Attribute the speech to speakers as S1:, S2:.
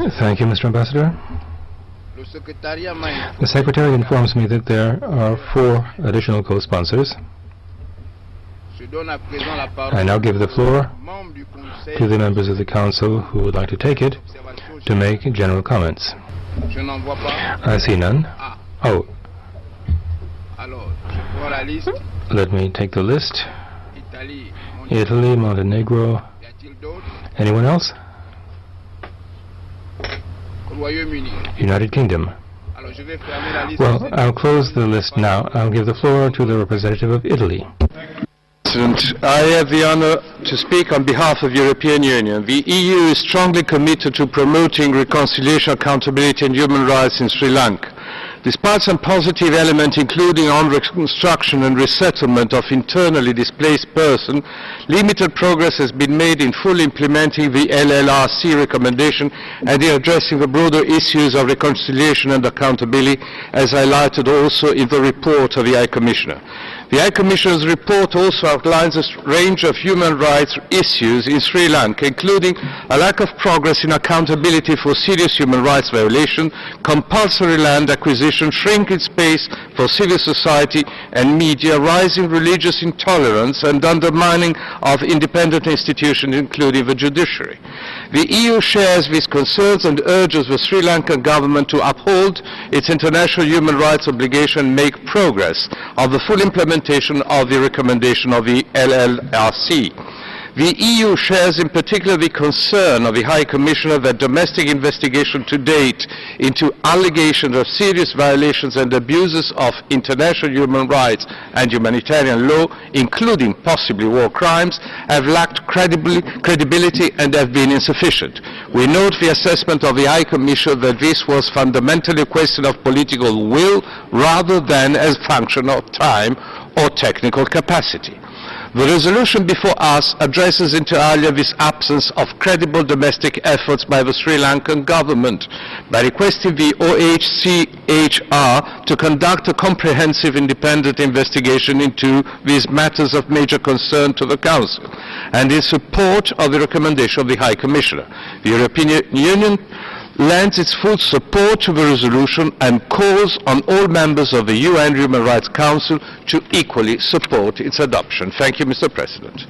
S1: Thank you, Mr. Ambassador. The Secretary informs me that there are 4 additional co-sponsors. I now give the floor to the members of the Council who would like to take it to make general comments. I see none. Oh. Let me take the list. Italy, Montenegro. Anyone else? United Kingdom. Well, I'll close the list now. I'll give the floor to the representative of Italy.
S2: President, I have the honor to speak on behalf of the European Union. The EU is strongly committed to promoting reconciliation, accountability and human rights in Sri Lanka. Despite some positive elements, including on reconstruction and resettlement of internally displaced persons, limited progress has been made in fully implementing the UNHRC recommendation and in addressing the broader issues of reconciliation and accountability, as highlighted also in the report of the High Commissioner. The High Commissioner's report also outlines a range of human rights issues in Sri Lanka, including a lack of progress in accountability for serious human rights violations, compulsory land acquisition, shrinking space for civil society and media, rising religious intolerance and undermining of independent institutions, including the judiciary. The EU shares these concerns and urges the Sri Lankan government to uphold its international human rights obligation and make progress on the full implementation of the recommendation of the UNHRC. The EU shares in particular the concern of the High Commissioner that domestic investigation to date into allegations of serious violations and abuses of international human rights and humanitarian law, including possibly war crimes, have lacked credibility and have been insufficient. We note the assessment of the High Commissioner that this was fundamentally a question of political will rather than as a function of time or technical capacity. The resolution before us addresses inter alia this absence of credible domestic efforts by the Sri Lankan government by requesting the OHCHR to conduct a comprehensive independent investigation into these matters of major concern to the Council and in support of the recommendation of the High Commissioner. The European Union lends its full support to the resolution and calls on all members of the UN Human Rights Council to equally support its adoption. Thank you, Mr. President.